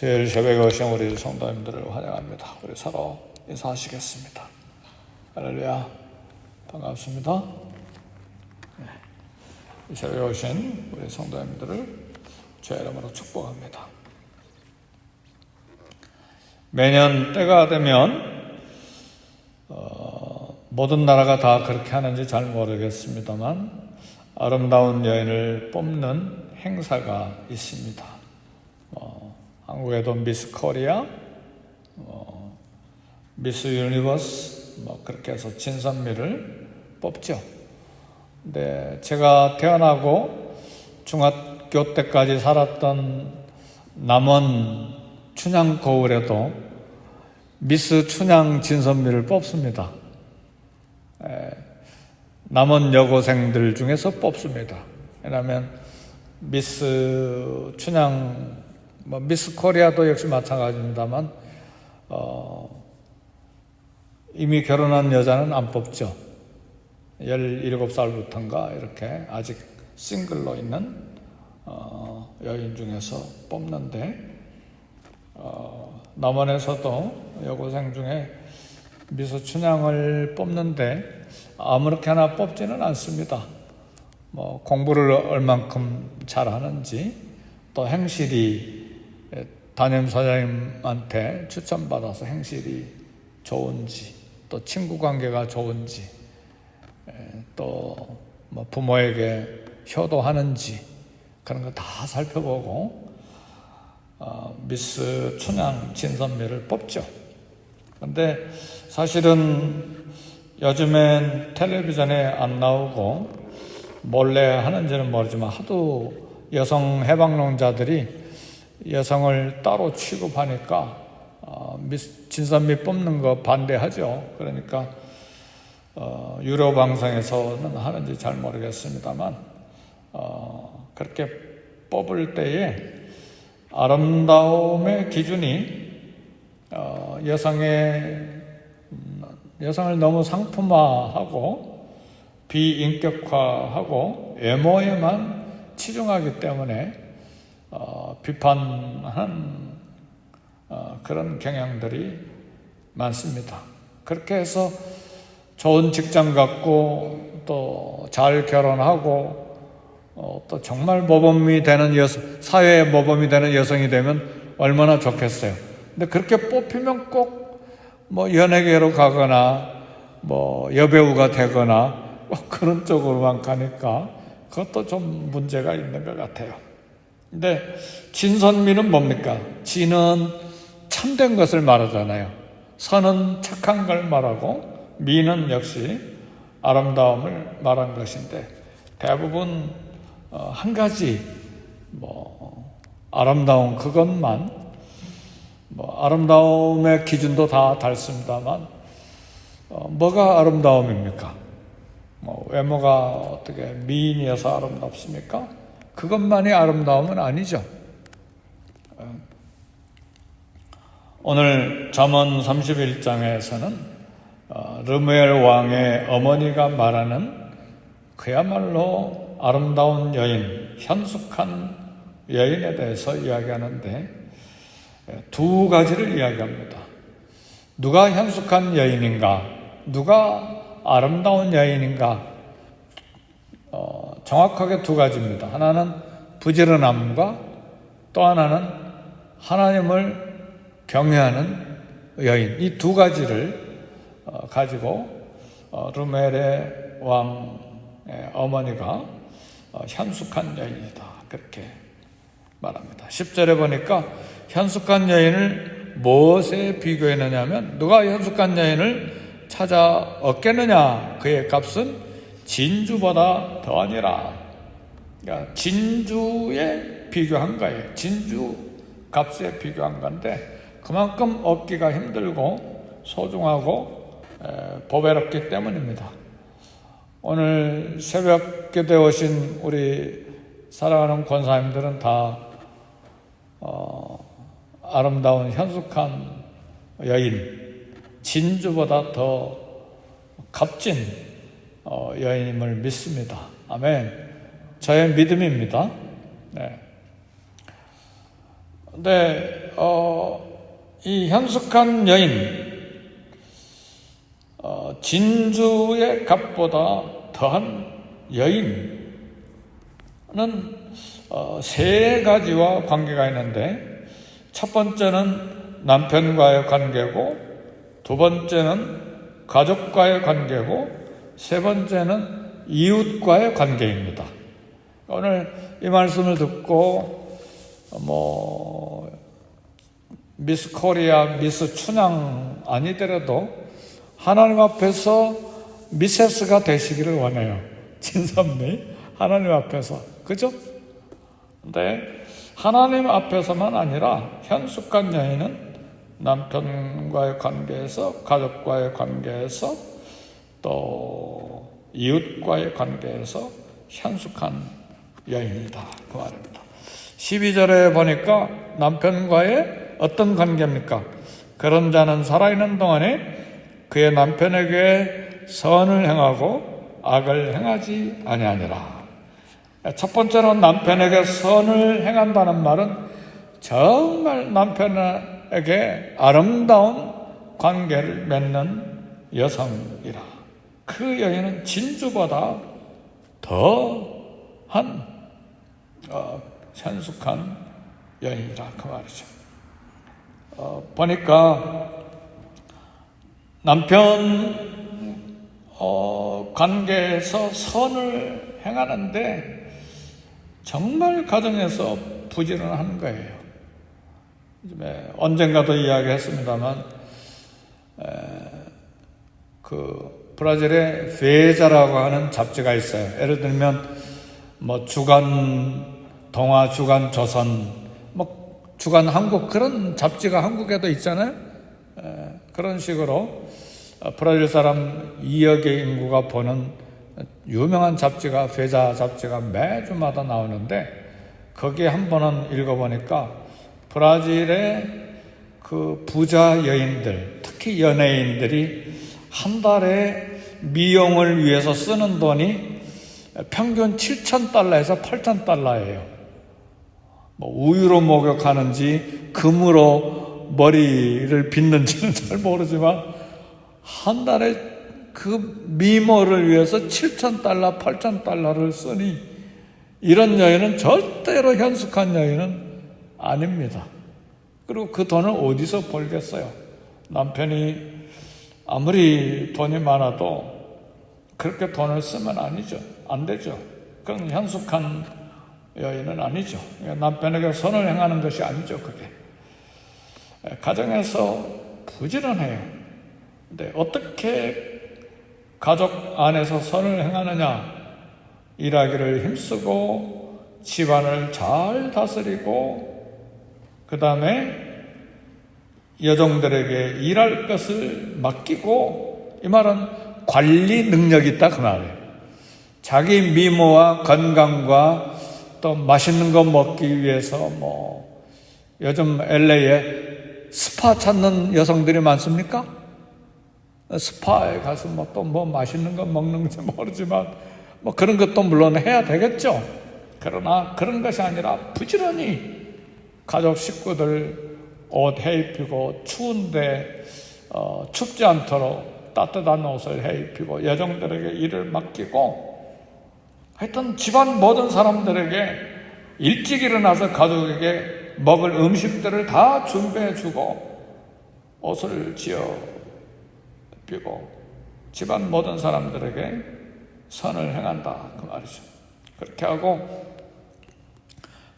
수요일 새벽에 오신 우리 성도님들을 환영합니다. 우리 서로 인사하시겠습니다. 할렐루야, 반갑습니다. 이 새벽에 오신 우리 성도님들을 주의 이름으로 축복합니다. 매년 때가 되면 모든 나라가 다 그렇게 하는지 잘 모르겠습니다만 아름다운 여인을 뽑는 행사가 있습니다. 한국에도 미스 코리아, 미스 유니버스 그렇게 해서 진선미를 뽑죠. 근데 제가 태어나고 중학교 때까지 살았던 남원 춘향 거울에도 미스 춘향 진선미를 뽑습니다. 남원 여고생들 중에서 뽑습니다. 왜냐하면 미스 춘향, 미스 코리아도 역시 마찬가지입니다만 이미 결혼한 여자는 안 뽑죠. 17살부터인가 이렇게 아직 싱글로 있는 여인 중에서 뽑는데 남원에서도 여고생 중에 미스 춘향을 뽑는데 아무렇게나 뽑지는 않습니다. 공부를 얼만큼 잘하는지, 또 행실이 담임선생님한테 추천받아서 행실이 좋은지, 또 친구관계가 좋은지, 또 부모에게 효도하는지 그런 거 다 살펴보고 미스 춘향 진선미를 뽑죠. 그런데 사실은 요즘엔 텔레비전에 안 나오고 몰래 하는지는 모르지만 하도 여성 해방론자들이 여성을 따로 취급하니까 미스 진선미 뽑는 거 반대하죠. 그러니까 유료 방송에서는 하는지 잘 모르겠습니다만 그렇게 뽑을 때에 아름다움의 기준이 여성을 너무 상품화하고 비인격화하고 외모에만 치중하기 때문에 비판하는 그런 경향들이 많습니다. 그렇게 해서 좋은 직장 갖고 또 잘 결혼하고 또 정말 모범이 되는 사회의 모범이 되는 여성이 되면 얼마나 좋겠어요. 근데 그렇게 뽑히면 꼭 연예계로 가거나 여배우가 되거나 그런 쪽으로만 가니까 그것도 좀 문제가 있는 것 같아요. 근데 진선미는 뭡니까? 진은 참된 것을 말하잖아요. 선은 착한 걸 말하고 미는 역시 아름다움을 말한 것인데 대부분 한 가지 아름다운 그것만 아름다움의 기준도 다 다릅니다만 뭐가 아름다움입니까? 외모가 어떻게 미인이어서 아름답습니까? 그것만이 아름다움은 아니죠. 오늘 잠언 31장에서는 르무엘 왕의 어머니가 말하는 그야말로 아름다운 여인, 현숙한 여인에 대해서 이야기하는데 두 가지를 이야기합니다. 누가 현숙한 여인인가? 누가 아름다운 여인인가? 정확하게 두 가지입니다. 하나는 부지런함과 또 하나는 하나님을 경외하는 여인. 이 두 가지를 가지고 르멜의 왕의 어머니가 현숙한 여인이다. 그렇게 말합니다. 10절에 보니까 현숙한 여인을 무엇에 비교했느냐면 누가 현숙한 여인을 찾아 얻겠느냐? 그의 값은 진주보다 더하니라. 그러니까 진주에 비교한 거예요. 진주 값에 비교한 건데 그만큼 얻기가 힘들고 소중하고 보배롭기 때문입니다. 오늘 새벽 기도에 오신 우리 사랑하는 권사님들은 다 아름다운 현숙한 여인, 진주보다 더 값진 여인임을 믿습니다. 아멘. 저의 믿음입니다. 네. 근데 이 현숙한 여인, 진주의 값보다 더한 여인은 세 가지와 관계가 있는데, 첫 번째는 남편과의 관계고, 두 번째는 가족과의 관계고, 세 번째는 이웃과의 관계입니다. 오늘 이 말씀을 듣고 미스 코리아, 미스 춘향 아니더라도 하나님 앞에서 미세스가 되시기를 원해요. 진선미 하나님 앞에서, 그죠? 근데 하나님 앞에서만 아니라 현숙한 여인은 남편과의 관계에서, 가족과의 관계에서, 또 이웃과의 관계에서 현숙한 여인이다, 그 말입니다. 12절에 보니까 남편과의 어떤 관계입니까? 그런 자는 살아있는 동안에 그의 남편에게 선을 행하고 악을 행하지 아니하니라. 첫 번째로 남편에게 선을 행한다는 말은 정말 남편에게 아름다운 관계를 맺는 여성이라. 그 여인은 진주보다 더한 현숙한 여인이라, 그 말이죠. 보니까 남편 관계에서 선을 행하는데 정말 가정에서 부지런한 거예요. 언젠가도 이야기했습니다만, 그 브라질에 베자라고 하는 잡지가 있어요. 예를 들면 주간 동아, 주간 조선, 주간 한국, 그런 잡지가 한국에도 있잖아요. 그런 식으로 브라질 사람 2억의 인구가 보는 유명한 잡지가, 베자 잡지가 매주마다 나오는데, 거기에 한 번은 읽어보니까 브라질의 그 부자 여인들, 특히 연예인들이 한 달에 미용을 위해서 쓰는 돈이 평균 7,000달러에서 8,000달러예요. 우유로 목욕하는지 금으로 머리를 빗는지는 잘 모르지만 한 달에 그 미모를 위해서 7,000달러, 8,000달러를 쓰니 이런 여인은 절대로 현숙한 여인은 아닙니다. 그리고 그 돈을 어디서 벌겠어요? 남편이 아무리 돈이 많아도 그렇게 돈을 쓰면 안 되죠. 그건 현숙한 여인은 아니죠. 남편에게 선을 행하는 것이 아니죠, 그게. 가정에서 부지런해요. 근데 어떻게 가족 안에서 선을 행하느냐? 일하기를 힘쓰고 집안을 잘 다스리고, 그 다음에 여종들에게 일할 것을 맡기고, 이 말은 관리 능력이 있다, 그 말이에요. 자기 미모와 건강과 또 맛있는 거 먹기 위해서 요즘 LA에 스파 찾는 여성들이 많습니까? 스파에 가서 또 맛있는 거 먹는지 모르지만 그런 것도 물론 해야 되겠죠. 그러나 그런 것이 아니라 부지런히 가족 식구들 옷 해입히고, 추운데 춥지 않도록 따뜻한 옷을 해입히고, 여종들에게 일을 맡기고, 하여튼 집안 모든 사람들에게 일찍 일어나서 가족에게 먹을 음식들을 다 준비해주고, 옷을 지어비고, 집안 모든 사람들에게 선을 행한다, 그 말이죠. 그렇게 하고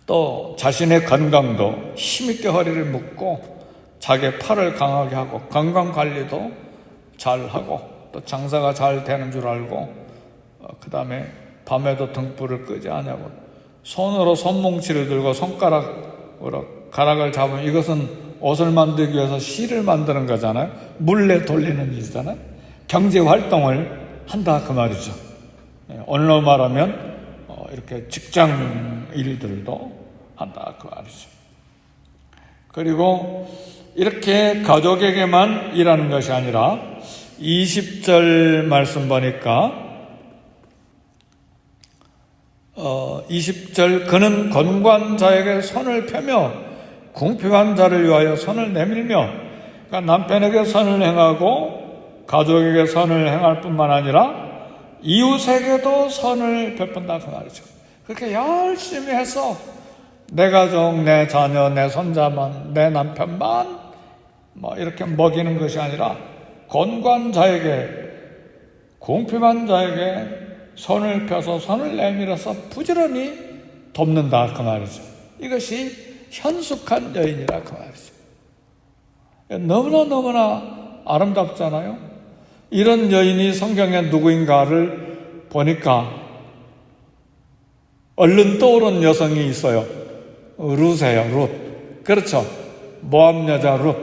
또 자신의 건강도 힘있게 허리를 묶고 자기의 팔을 강하게 하고 건강관리도 잘하고 또 장사가 잘 되는 줄 알고, 그 다음에 밤에도 등불을 끄지 않냐고 손으로 손뭉치를 들고 손가락으로 가락을 잡으면 이것은 옷을 만들기 위해서 실을 만드는 거잖아요. 물레 돌리는 일이잖아요. 경제활동을 한다, 그 말이죠. 오늘로 말하면 이렇게 직장 일들도 한다, 그 말이죠. 그리고 이렇게 가족에게만 일하는 것이 아니라 20절 말씀 보니까 20절 그는 권관자에게 손을 펴며 궁핍한 자를 위하여 선을 내밀며, 그러니까 남편에게 선을 행하고 가족에게 선을 행할 뿐만 아니라 이웃에게도 선을 베푼다 그 말이죠. 그렇게 열심히 해서 내 가족, 내 자녀, 내 손자만, 내 남편만 이렇게 먹이는 것이 아니라 곤고한 자에게, 궁핍한 자에게 손을 펴서 선을 내밀어서 부지런히 돕는다 그 말이죠. 이것이 현숙한 여인이라 그 말이죠. 너무나 아름답잖아요. 이런 여인이 성경에 누구인가를 보니까 얼른 떠오른 여성이 있어요. 룻이에요. 룻. 그렇죠. 모압 여자 룻.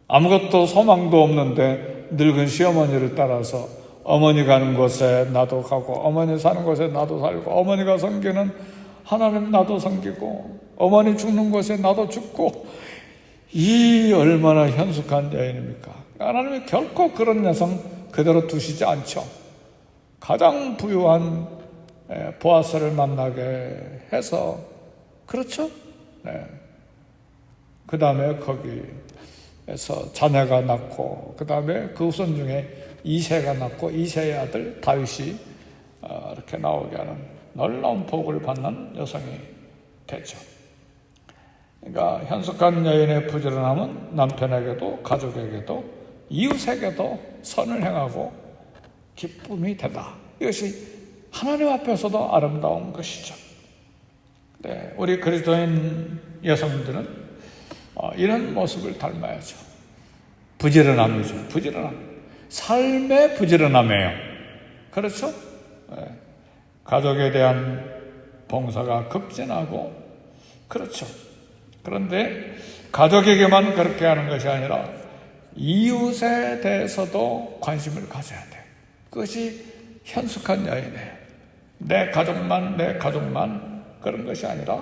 아무것도 소망도 없는데 늙은 시어머니를 따라서 어머니 가는 곳에 나도 가고, 어머니 사는 곳에 나도 살고, 어머니가 섬기는 하나님 나도 섬기고, 어머니 죽는 곳에 나도 죽고, 이 얼마나 현숙한 여인입니까? 하나님이 결코 그런 여성 그대로 두시지 않죠. 가장 부유한 보아스를 만나게 해서, 그렇죠? 네. 그 다음에 거기에서 자녀가 낳고, 그 다음에 그 후손 중에 이새가 낳고, 이새의 아들 다윗이 이렇게 나오게 하는 놀라운 복을 받는 여성이 되죠. 그러니까 현숙한 여인의 부지런함은 남편에게도 가족에게도 이웃에게도 선을 행하고 기쁨이 된다. 이것이 하나님 앞에서도 아름다운 것이죠. 네, 우리 그리스도인 여성들은 이런 모습을 닮아야죠. 부지런함이죠. 부지런함. 삶의 부지런함이에요. 그렇죠? 네. 가족에 대한 봉사가 급진하고, 그렇죠. 그런데 가족에게만 그렇게 하는 것이 아니라 이웃에 대해서도 관심을 가져야 돼요. 그것이 현숙한 여인이에요. 내 가족만 그런 것이 아니라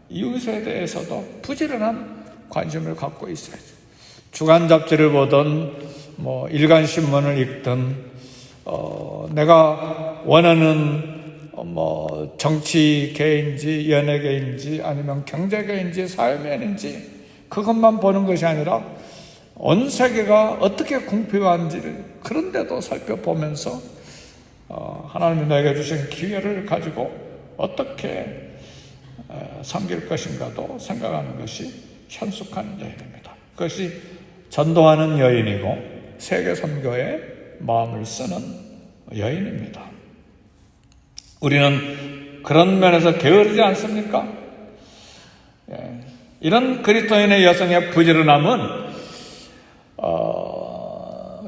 이웃에 대해서도 부지런한 관심을 갖고 있어야죠. 주간 잡지를 보던 일간 신문을 읽든 내가 원하는 정치계인지 연예계인지 아니면 경제계인지 사회면인지 그것만 보는 것이 아니라 온 세계가 어떻게 궁핍한지를 그런데도 살펴보면서 하나님이 내게 주신 기회를 가지고 어떻게 섬길 것인가도 생각하는 것이 현숙한 여인입니다. 그것이 전도하는 여인이고 세계 선교에 마음을 쓰는 여인입니다. 우리는 그런 면에서 게으르지 않습니까? 이런 그리스도인의 여성의 부지런함은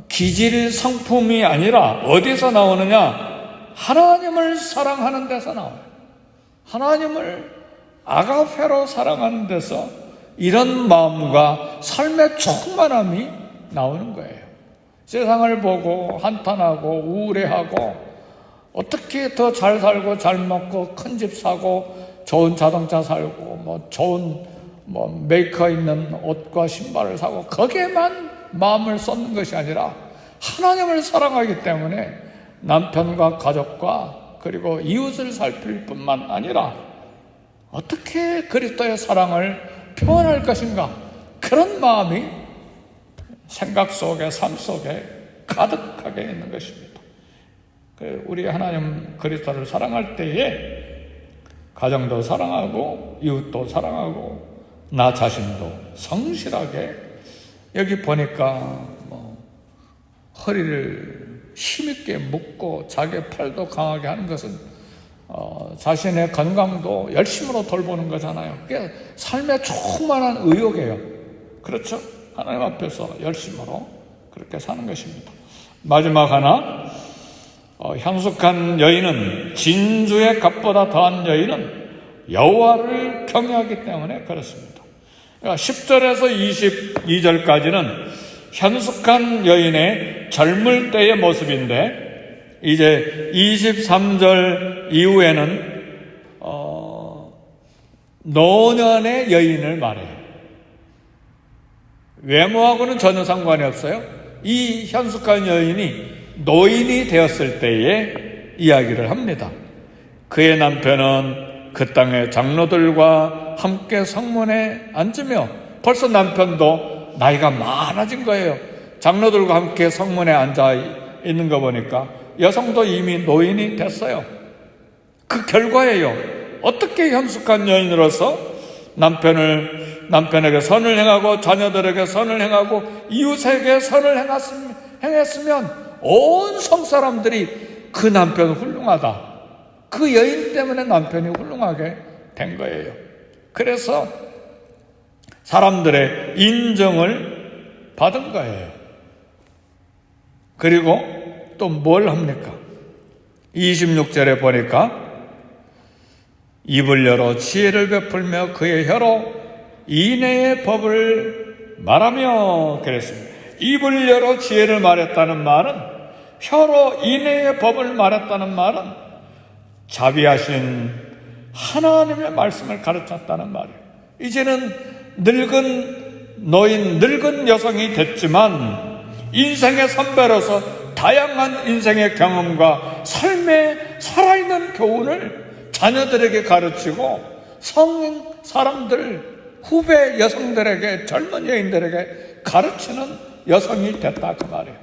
기질 성품이 아니라 어디서 나오느냐? 하나님을 사랑하는 데서 나와요. 하나님을 아가페로 사랑하는 데서 이런 마음과 삶의 충만함이 나오는 거예요. 세상을 보고 한탄하고 우울해하고 어떻게 더 잘 살고 잘 먹고 큰 집 사고 좋은 자동차 살고 좋은 메이커 있는 옷과 신발을 사고 거기에만 마음을 쏟는 것이 아니라 하나님을 사랑하기 때문에 남편과 가족과 그리고 이웃을 살필 뿐만 아니라 어떻게 그리스도의 사랑을 표현할 것인가, 그런 마음이 생각 속에 삶 속에 가득하게 있는 것입니다. 우리 하나님 그리스도를 사랑할 때에 가정도 사랑하고 이웃도 사랑하고 나 자신도 성실하게, 여기 보니까 허리를 힘있게 묶고 자기 팔도 강하게 하는 것은 자신의 건강도 열심으로 돌보는 거잖아요. 그게 삶의 충만한 의욕이에요. 그렇죠? 하나님 앞에서 열심으로 그렇게 사는 것입니다. 마지막 하나, 현숙한 여인은 진주의 값보다 더한 여인은 여호와를 경외하기 때문에 그렇습니다. 10절에서 22절까지는 현숙한 여인의 젊을 때의 모습인데 이제 23절 이후에는 노년의 여인을 말해요. 외모하고는 전혀 상관이 없어요. 이 현숙한 여인이 노인이 되었을 때의 이야기를 합니다. 그의 남편은 그 땅의 장로들과 함께 성문에 앉으며, 벌써 남편도 나이가 많아진 거예요. 장로들과 함께 성문에 앉아 있는 거 보니까 여성도 이미 노인이 됐어요. 그 결과예요. 어떻게 현숙한 여인으로서 남편에게 선을 행하고 자녀들에게 선을 행하고 이웃에게 선을 행했으면 온 성사람들이 그 남편은 훌륭하다, 그 여인 때문에 남편이 훌륭하게 된 거예요. 그래서 사람들의 인정을 받은 거예요. 그리고 또 뭘 합니까? 26절에 보니까 입을 열어 지혜를 베풀며 그의 혀로 인애의 법을 말하며 그랬습니다. 입을 열어 지혜를 말했다는 말은, 혀로 인애의 법을 말했다는 말은 자비하신 하나님의 말씀을 가르쳤다는 말이에요. 이제는 늙은 여성이 됐지만 인생의 선배로서 다양한 인생의 경험과 삶의 살아있는 교훈을 자녀들에게 가르치고 성인 사람들, 후배 여성들에게, 젊은 여인들에게 가르치는 여성이 됐다 그 말이에요.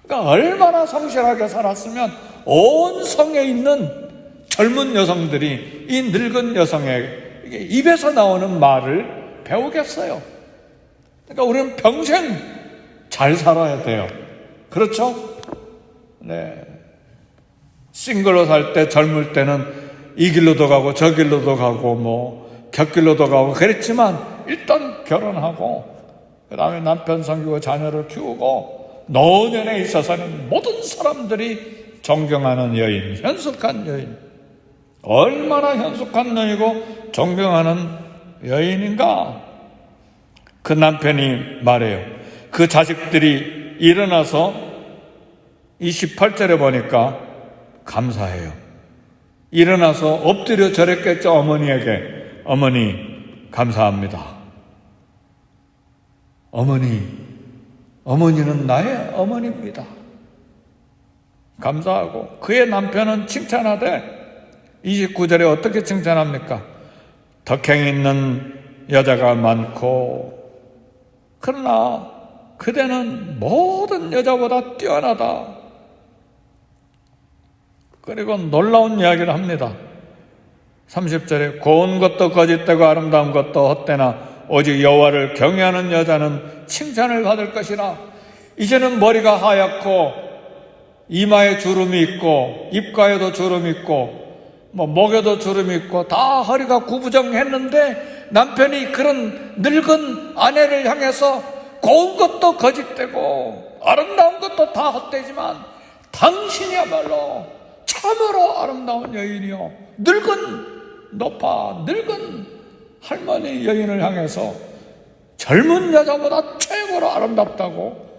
그러니까 얼마나 성실하게 살았으면 온 성에 있는 젊은 여성들이 이 늙은 여성의 입에서 나오는 말을 배우겠어요. 그러니까 우리는 평생 잘 살아야 돼요. 그렇죠? 네. 싱글로 살 때, 젊을 때는 이 길로도 가고 저 길로도 가고 곁길로도 가고 그랬지만 일단 결혼하고 그 다음에 남편 섬기고 자녀를 키우고 노년에 있어서는 모든 사람들이 존경하는 여인, 현숙한 여인. 얼마나 현숙한 여인이고 존경하는 여인인가? 그 남편이 말해요. 그 자식들이 일어나서 28절에 보니까 감사해요. 일어나서 엎드려 절했겠죠. 어머니에게. 어머니 감사합니다. 어머니는 나의 어머니입니다. 감사하고 그의 남편은 칭찬하되 29절에 어떻게 칭찬합니까? 덕행 있는 여자가 많고 그러나 그대는 모든 여자보다 뛰어나다. 그리고 놀라운 이야기를 합니다. 30절에 고운 것도 거짓되고 아름다운 것도 헛되나 오직 여호와를 경외하는 여자는 칭찬을 받을 것이라. 이제는 머리가 하얗고 이마에 주름이 있고 입가에도 주름이 있고 목에도 주름이 있고 다 허리가 구부정했는데 남편이 그런 늙은 아내를 향해서 고운 것도 거짓되고 아름다운 것도 다 헛되지만 당신이야말로 참으로 아름다운 여인이요, 늙은 할머니 여인을 향해서 젊은 여자보다 최고로 아름답다고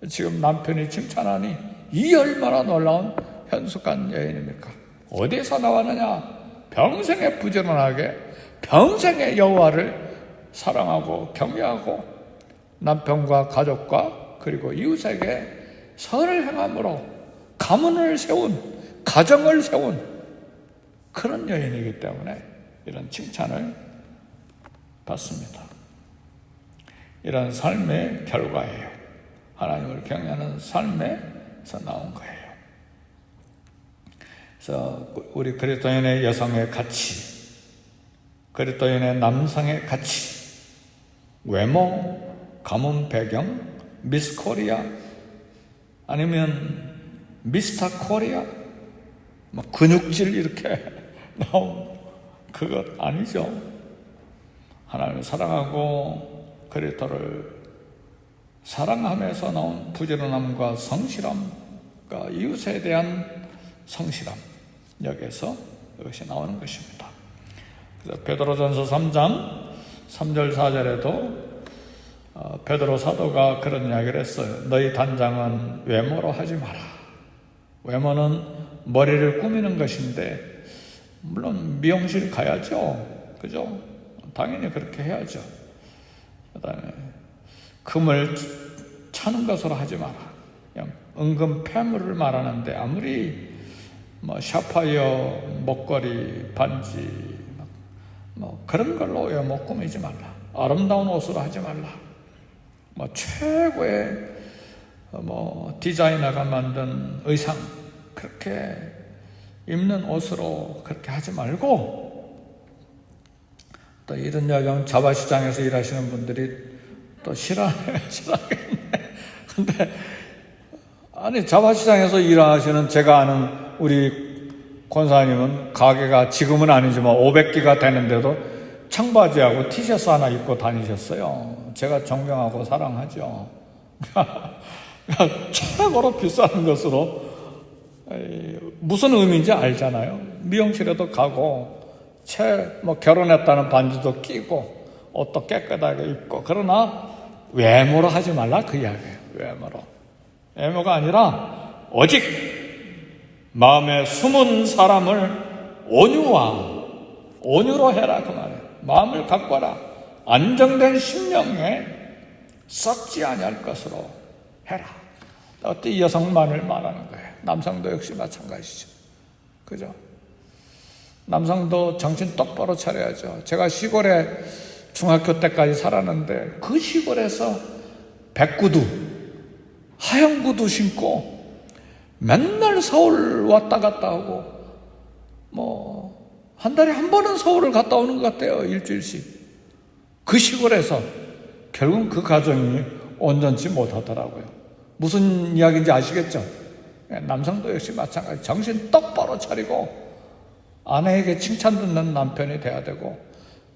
지금 남편이 칭찬하니 이 얼마나 놀라운 현숙한 여인입니까? 어디서 나왔느냐? 평생에 부지런하게 평생에 여호와를 사랑하고 경외하고 남편과 가족과 그리고 이웃에게 선을 행함으로 가문을 세운, 가정을 세운 그런 여인이기 때문에 이런 칭찬을 받습니다. 이런 삶의 결과예요. 하나님을 경외하는 삶에서 나온 거예요. 그래서 우리 그리스도인의 여성의 가치, 그리스도인의 남성의 가치, 외모, 가문 배경, 미스 코리아 아니면 미스터 코리아, 근육질 이렇게 나온 그것 아니죠. 하나님을 사랑하고 그리스도를 사랑하면서 나온 부지런함과 성실함과 이웃에 대한 성실함, 여기에서 이것이 나오는 것입니다. 그래서 베드로전서 3장 3절 4절에도 베드로 사도가 그런 이야기를 했어요. 너희 단장은 외모로 하지 마라. 외모는 머리를 꾸미는 것인데 물론 미용실 가야죠. 그죠? 당연히 그렇게 해야죠. 그 다음에 금을 차는 것으로 하지 마라. 그냥 은금 폐물을 말하는데 아무리 샤파이어 목걸이, 반지, 뭐 그런 걸로 외모 꾸미지 말라. 아름다운 옷으로 하지 말라. 뭐 최고의 뭐 디자이너가 만든 의상 그렇게 입는 옷으로 그렇게 하지 말고, 또 이런 이야기하면 자바시장에서 일하시는 분들이 또 싫어하겠네. 근데 아니, 자바시장에서 일하시는 제가 아는 우리 권사님은 가게가 지금은 아니지만 500개가 되는데도 청바지하고 티셔츠 하나 입고 다니셨어요. 제가 존경하고 사랑하죠. 최고로 비싼 것으로, 무슨 의미인지 알잖아요. 미용실에도 가고 뭐 결혼했다는 반지도 끼고 옷도 깨끗하게 입고, 그러나 외모로 하지 말라 그 이야기예요. 외모가 아니라 오직 마음에 숨은 사람을 온유로 해라 그 말이에요. 마음을 가꿔라. 안정된 심령에 썩지 아니할 것으로 해라. 어때 여성만을 말하는 거예요. 남성도 역시 마찬가지죠. 그죠? 남성도 정신 똑바로 차려야죠. 제가 시골에 중학교 때까지 살았는데 그 시골에서 백구두, 하얀 구두 신고 맨날 서울 왔다 갔다 하고, 뭐 한 달에 한 번은 서울을 갔다 오는 것 같아요. 일주일씩. 그 시골에서 결국 그 가정이 온전치 못하더라고요. 무슨 이야기인지 아시겠죠? 남성도 역시 마찬가지. 정신 똑바로 차리고 아내에게 칭찬 듣는 남편이 돼야 되고,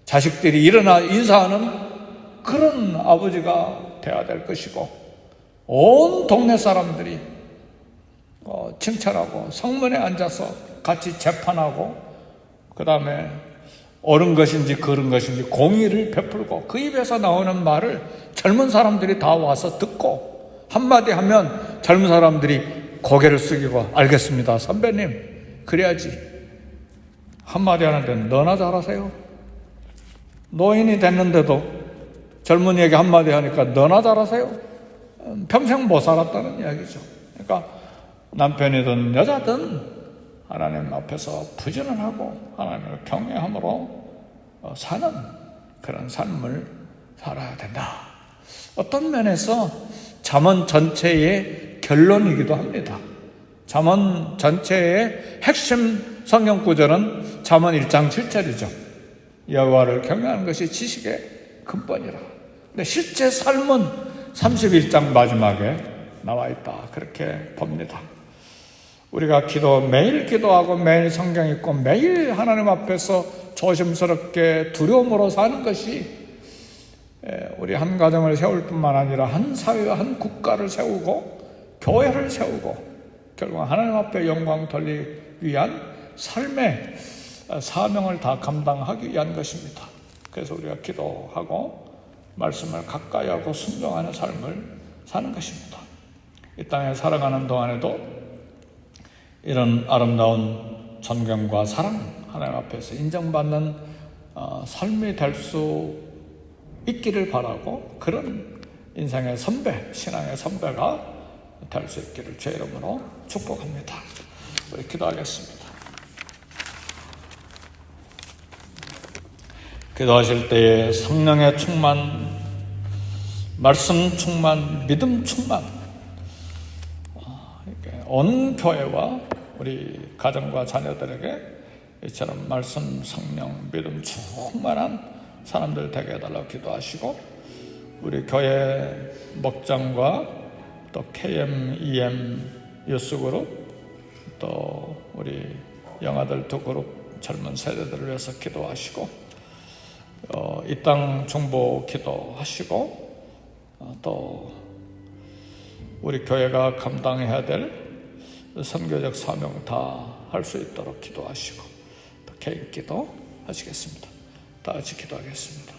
자식들이 일어나 인사하는 그런 아버지가 돼야 될 것이고, 온 동네 사람들이 칭찬하고 성문에 앉아서 같이 재판하고, 그 다음에 옳은 것인지 그른 것인지 공의를 베풀고, 그 입에서 나오는 말을 젊은 사람들이 다 와서 듣고, 한마디 하면 젊은 사람들이 고개를 숙이고 알겠습니다 선배님, 그래야지. 한마디 하는데 너나 잘하세요. 노인이 됐는데도 젊은이에게 한마디 하니까 너나 잘하세요. 평생 못 살았다는 이야기죠. 그러니까 남편이든 여자든 하나님 앞에서 부지런하고 하나님을 경외함으로 사는 그런 삶을 살아야 된다. 어떤 면에서 잠언 전체의 결론이기도 합니다. 잠언 전체의 핵심 성경 구절은 잠언 1장 7절이죠. 여호와를 경외하는 것이 지식의 근본이라. 근데 실제 삶은 31장 마지막에 나와 있다. 그렇게 봅니다. 우리가 매일 기도하고 매일 성경 읽고 매일 하나님 앞에서 조심스럽게 두려움으로 사는 것이 우리 한 가정을 세울 뿐만 아니라 한 사회와 한 국가를 세우고 교회를 세우고 결국 하나님 앞에 영광 돌리기 위한 삶의 사명을 다 감당하기 위한 것입니다. 그래서 우리가 기도하고 말씀을 가까이 하고 순종하는 삶을 사는 것입니다. 이 땅에 살아가는 동안에도 이런 아름다운 존경과 사랑, 하나님 앞에서 인정받는 삶이 될 수 있기를 바라고, 그런 인생의 선배, 신앙의 선배가 될 수 있기를 주의 이름으로 축복합니다. 우리 기도하겠습니다. 기도하실 때에 성령의 충만, 말씀 충만, 믿음 충만, 온 교회와 우리 가정과 자녀들에게 이처럼 말씀, 성령, 믿음 충만한 사람들 되게 해달라고 기도하시고, 우리 교회 목장과 또 KM, EM 유스그룹, 또 우리 영아들 두 그룹 젊은 세대들을 위해서 기도하시고, 이 땅 중보 기도하시고, 또 우리 교회가 감당해야 될 선교적 사명 다 할 수 있도록 기도하시고, 또 개인 기도 하시겠습니다. 다 같이 기도하겠습니다.